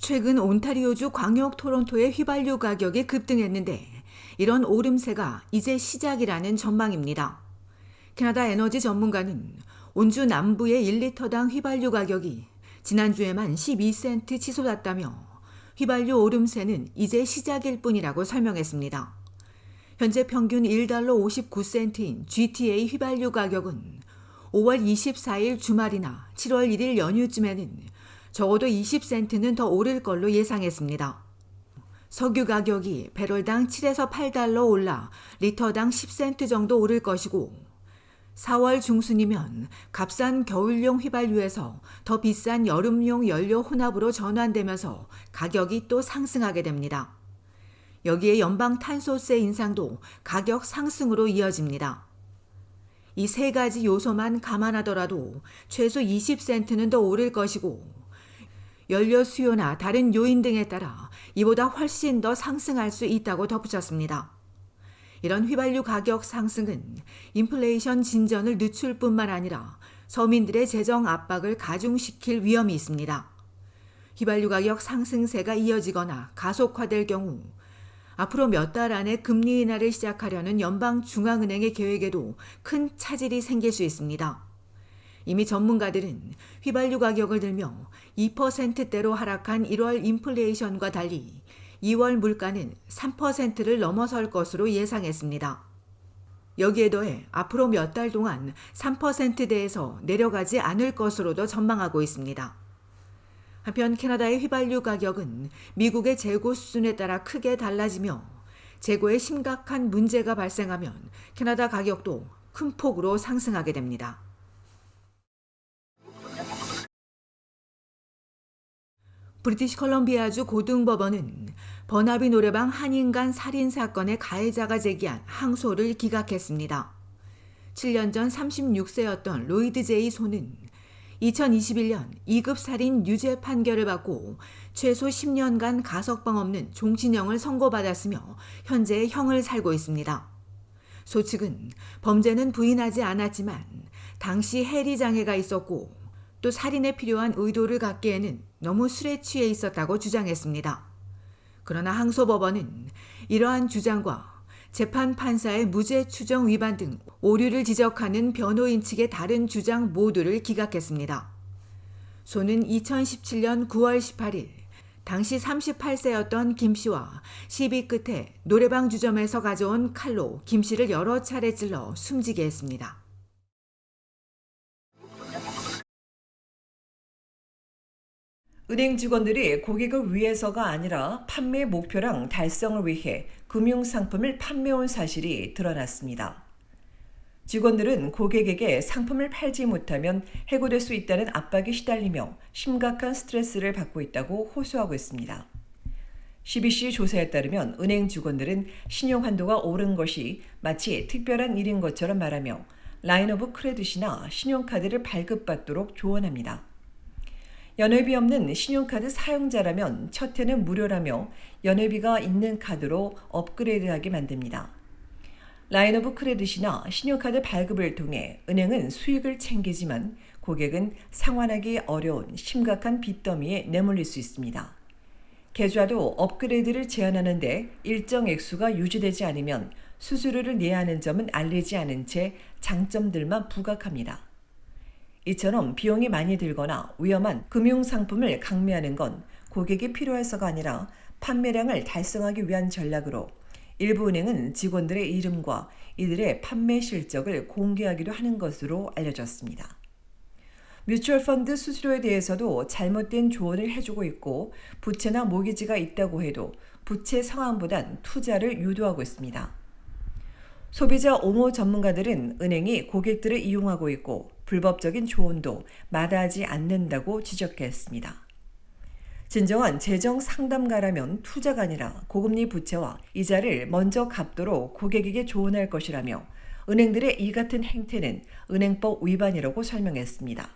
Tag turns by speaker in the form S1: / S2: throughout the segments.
S1: 최근 온타리오주 광역 토론토의 휘발유 가격이 급등했는데 이런 오름세가 이제 시작이라는 전망입니다. 캐나다 에너지 전문가는 온주 남부의 1리터당 휘발유 가격이 지난주에만 12센트 치솟았다며 휘발유 오름세는 이제 시작일 뿐이라고 설명했습니다. 현재 평균 1달러 59센트인 GTA 휘발유 가격은 5월 24일 주말이나 7월 1일 연휴쯤에는 적어도 20센트는 더 오를 걸로 예상했습니다. 석유 가격이 배럴당 7에서 8달러 올라 리터당 10센트 정도 오를 것이고 4월 중순이면 값싼 겨울용 휘발유에서 더 비싼 여름용 연료 혼합으로 전환되면서 가격이 또 상승하게 됩니다. 여기에 연방 탄소세 인상도 가격 상승으로 이어집니다. 이 세 가지 요소만 감안하더라도 최소 20센트는 더 오를 것이고 연료 수요나 다른 요인 등에 따라 이보다 훨씬 더 상승할 수 있다고 덧붙였습니다. 이런 휘발유 가격 상승은 인플레이션 진전을 늦출 뿐만 아니라 서민들의 재정 압박을 가중시킬 위험이 있습니다. 휘발유 가격 상승세가 이어지거나 가속화될 경우 앞으로 몇 달 안에 금리 인하를 시작하려는 연방중앙은행의 계획에도 큰 차질이 생길 수 있습니다. 이미 전문가들은 휘발유 가격을 들며 2%대로 하락한 1월 인플레이션과 달리 2월 물가는 3%를 넘어설 것으로 예상했습니다. 여기에 더해 앞으로 몇 달 동안 3%대에서 내려가지 않을 것으로도 전망하고 있습니다. 한편 캐나다의 휘발유 가격은 미국의 재고 수준에 따라 크게 달라지며 재고에 심각한 문제가 발생하면 캐나다 가격도 큰 폭으로 상승하게 됩니다. 브리티시 컬럼비아주 고등법원은 버나비 노래방 한인간 살인 사건의 가해자가 제기한 항소를 기각했습니다. 7년 전 36세였던 로이드 제이 소는 2021년 2급 살인 유죄 판결을 받고 최소 10년간 가석방 없는 종신형을 선고받았으며 현재 형을 살고 있습니다. 소 측은 범죄는 부인하지 않았지만 당시 해리 장애가 있었고 또 살인에 필요한 의도를 갖기에는 너무 술에 취해 있었다고 주장했습니다. 그러나 항소법원은 이러한 주장과 재판 판사의 무죄 추정 위반 등 오류를 지적하는 변호인 측의 다른 주장 모두를 기각했습니다. 소는 2017년 9월 18일 당시 38세였던 김 씨와 시비 끝에 노래방 주점에서 가져온 칼로 김 씨를 여러 차례 찔러 숨지게 했습니다.
S2: 은행 직원들이 고객을 위해서가 아니라 판매 목표랑 달성을 위해 금융상품을 판매온 사실이 드러났습니다. 직원들은 고객에게 상품을 팔지 못하면 해고될 수 있다는 압박에 시달리며 심각한 스트레스를 받고 있다고 호소하고 있습니다. CBC 조사에 따르면 은행 직원들은 신용한도가 오른 것이 마치 특별한 일인 것처럼 말하며 라인 오브 크레딧이나 신용카드를 발급받도록 조언합니다. 연회비 없는 신용카드 사용자라면 첫 해는 무료라며 연회비가 있는 카드로 업그레이드하게 만듭니다. 라인 오브 크레딧이나 신용카드 발급을 통해 은행은 수익을 챙기지만 고객은 상환하기 어려운 심각한 빚더미에 내몰릴 수 있습니다. 계좌도 업그레이드를 제한하는데 일정 액수가 유지되지 않으면 수수료를 내야 하는 점은 알리지 않은 채 장점들만 부각합니다. 이처럼 비용이 많이 들거나 위험한 금융상품을 강매하는 건 고객이 필요해서가 아니라 판매량을 달성하기 위한 전략으로 일부 은행은 직원들의 이름과 이들의 판매 실적을 공개하기도 하는 것으로 알려졌습니다. 뮤추얼 펀드 수수료에 대해서도 잘못된 조언을 해주고 있고 부채나 모기지가 있다고 해도 부채 상환보단 투자를 유도하고 있습니다. 소비자 옹호 전문가들은 은행이 고객들을 이용하고 있고 불법적인 조언도 마다하지 않는다고 지적했습니다. 진정한 재정 상담가라면 투자가 아니라 고금리 부채와 이자를 먼저 갚도록 고객에게 조언할 것이라며 은행들의 이 같은 행태는 은행법 위반이라고 설명했습니다.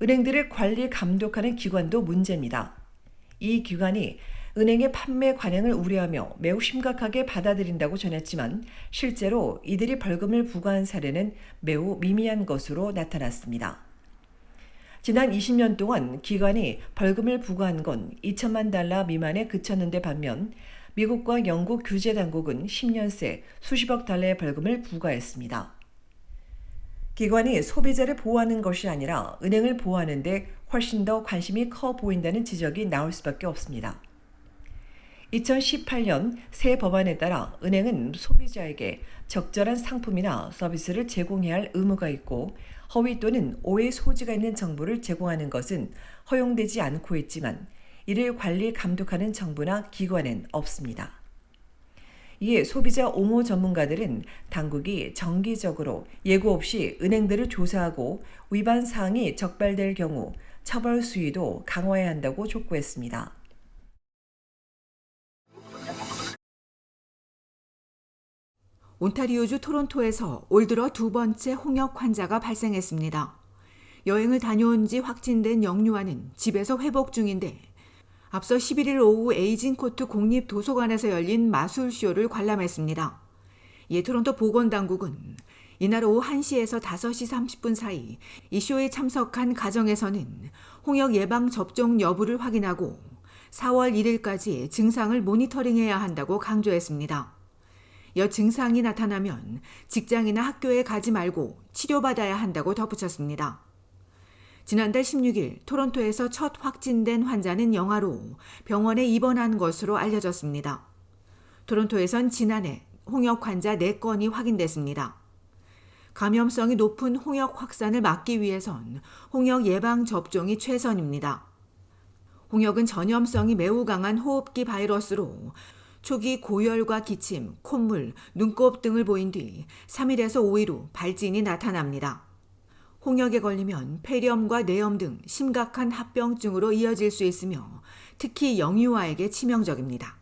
S2: 은행들을 관리 감독하는 기관도 문제입니다. 이 기관이 은행의 판매 관행을 우려하며 매우 심각하게 받아들인다고 전했지만 실제로 이들이 벌금을 부과한 사례는 매우 미미한 것으로 나타났습니다. 지난 20년 동안 기관이 벌금을 부과한 건 2천만 달러 미만에 그쳤는데 반면 미국과 영국 규제 당국은 10년 새 수십억 달러의 벌금을 부과했습니다. 기관이 소비자를 보호하는 것이 아니라 은행을 보호하는 데 훨씬 더 관심이 커 보인다는 지적이 나올 수밖에 없습니다. 2018년 새 법안에 따라 은행은 소비자에게 적절한 상품이나 서비스를 제공해야 할 의무가 있고 허위 또는 오해 소지가 있는 정보를 제공하는 것은 허용되지 않고 있지만 이를 관리 감독하는 정부나 기관은 없습니다. 이에 소비자 옹호 전문가들은 당국이 정기적으로 예고 없이 은행들을 조사하고 위반 사항이 적발될 경우 처벌 수위도 강화해야 한다고 촉구했습니다.
S1: 온타리오주 토론토에서 올 들어 두 번째 홍역 환자가 발생했습니다. 여행을 다녀온 지 확진된 영유아는 집에서 회복 중인데 앞서 11일 오후 에이징코트 공립도서관에서 열린 마술쇼를 관람했습니다. 이에 토론토 보건당국은 이날 오후 1시에서 5시 30분 사이 이 쇼에 참석한 가정에서는 홍역 예방 접종 여부를 확인하고 4월 1일까지 증상을 모니터링해야 한다고 강조했습니다. 여 증상이 나타나면 직장이나 학교에 가지 말고 치료받아야 한다고 덧붙였습니다. 지난달 16일 토론토에서 첫 확진된 환자는 영아로 병원에 입원한 것으로 알려졌습니다. 토론토에선 지난해 홍역 환자 4건이 확인됐습니다. 감염성이 높은 홍역 확산을 막기 위해선 홍역 예방 접종이 최선입니다. 홍역은 전염성이 매우 강한 호흡기 바이러스로 초기 고열과 기침, 콧물, 눈곱 등을 보인 뒤 3일에서 5일 후 발진이 나타납니다. 홍역에 걸리면 폐렴과 뇌염 등 심각한 합병증으로 이어질 수 있으며 특히 영유아에게 치명적입니다.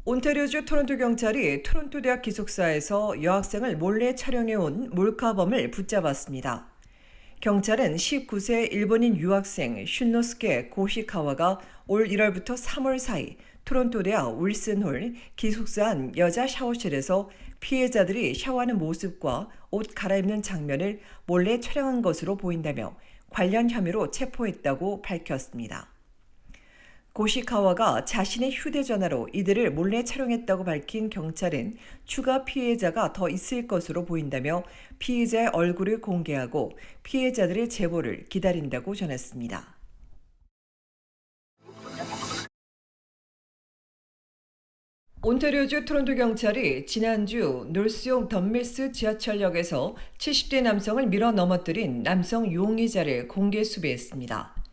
S2: 온타리오주 토론토 경찰이 토론토 대학 기숙사에서 여학생을 몰래 촬영해온 몰카범을 붙잡았습니다. 경찰은 19세 일본인 유학생 슌노스케 고시카와가 올 1월부터 3월 사이 토론토 대학 윌슨홀 기숙사 안 여자 샤워실에서 피해자들이 샤워하는 모습과 옷 갈아입는 장면을 몰래 촬영한 것으로 보인다며 관련 혐의로 체포했다고 밝혔습니다. 고시카와가 자신의 휴대전화로 이들을 몰래 촬영했다고 밝힌 경찰은 추가 피해자가 더 있을 것으로 보인다며 피해자의 얼굴을 공개하고 피해자들의 제보를 기다린다고 전했습니다. 온타리오주 토론토 경찰이 지난주 놀스용 덤밀스 지하철역에서 70대 남성을 밀어 넘어뜨린 남성 용의자를 공개 수배했습니다.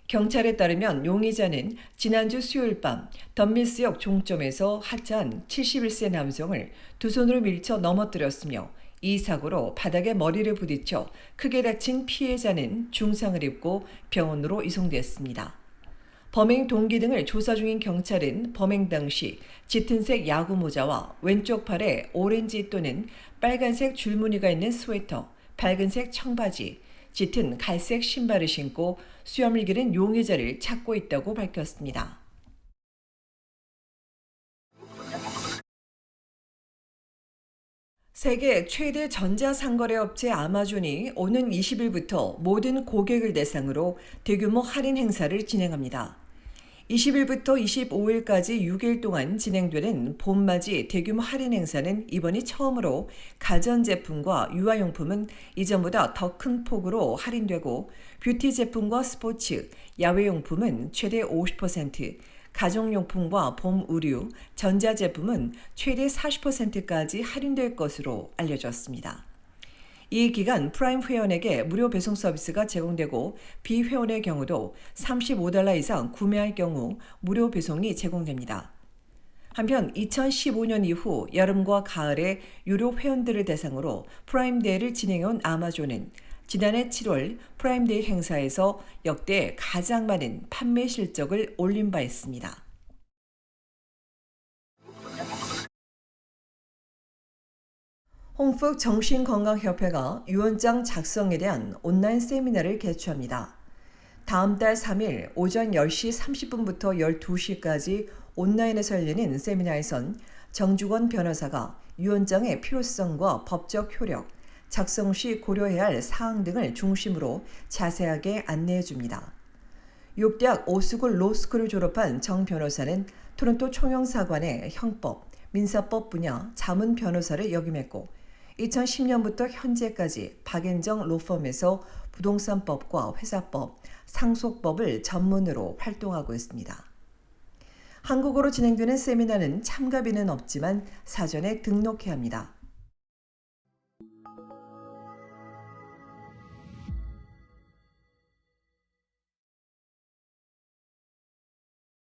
S2: 경찰에 따르면 용의자는 지난주 수요일 밤 덤밀스역 종점에서 하차한 71세 남성을 두 손으로 밀쳐 넘어뜨렸으며 이 사고로 바닥에 머리를 부딪혀 크게 다친 피해자는 중상을 입고 병원으로 이송됐습니다. 범행 동기 등을 조사 중인 경찰은 범행 당시 짙은색 야구 모자와 왼쪽 팔에 오렌지 또는 빨간색 줄무늬가 있는 스웨터, 밝은색 청바지, 짙은 갈색 신발을 신고 수염을 기른 용의자를 찾고 있다고 밝혔습니다. 세계 최대 전자상거래 업체 아마존이 오는 20일부터 모든 고객을 대상으로 대규모 할인 행사를 진행합니다. 20일부터 25일까지 6일 동안 진행되는 봄맞이 대규모 할인 행사는 이번이 처음으로 가전제품과 유아용품은 이전보다 더 큰 폭으로 할인되고 뷰티 제품과 스포츠, 야외용품은 최대 50%, 가정용품과 봄 의류, 전자제품은 최대 40%까지 할인될 것으로 알려졌습니다. 이 기간 프라임 회원에게 무료 배송 서비스가 제공되고 비회원의 경우도 $35 이상 구매할 경우 무료 배송이 제공됩니다. 한편 2015년 이후 여름과 가을에 유료 회원들을 대상으로 프라임데이를 진행해온 아마존은 지난해 7월 프라임데이 행사에서 역대 가장 많은 판매 실적을 올린 바 있습니다. 홍북 정신건강협회가 유언장 작성에 대한 온라인 세미나를 개최합니다. 다음 달 3일 오전 10시 30분부터 12시까지 온라인에서 열리는 세미나에선 정주건 변호사가 유언장의 필요성과 법적 효력, 작성 시 고려해야 할 사항 등을 중심으로 자세하게 안내해 줍니다. 육대학 오스쿨 로스쿨을 졸업한 정 변호사는 토론토 총영사관의 형법, 민사법 분야 자문 변호사를 역임했고 2010년부터 현재까지 박앤정 로펌에서 부동산법과 회사법, 상속법을 전문으로 활동하고 있습니다. 한국어로 진행되는 세미나는 참가비는 없지만 사전에 등록해야 합니다.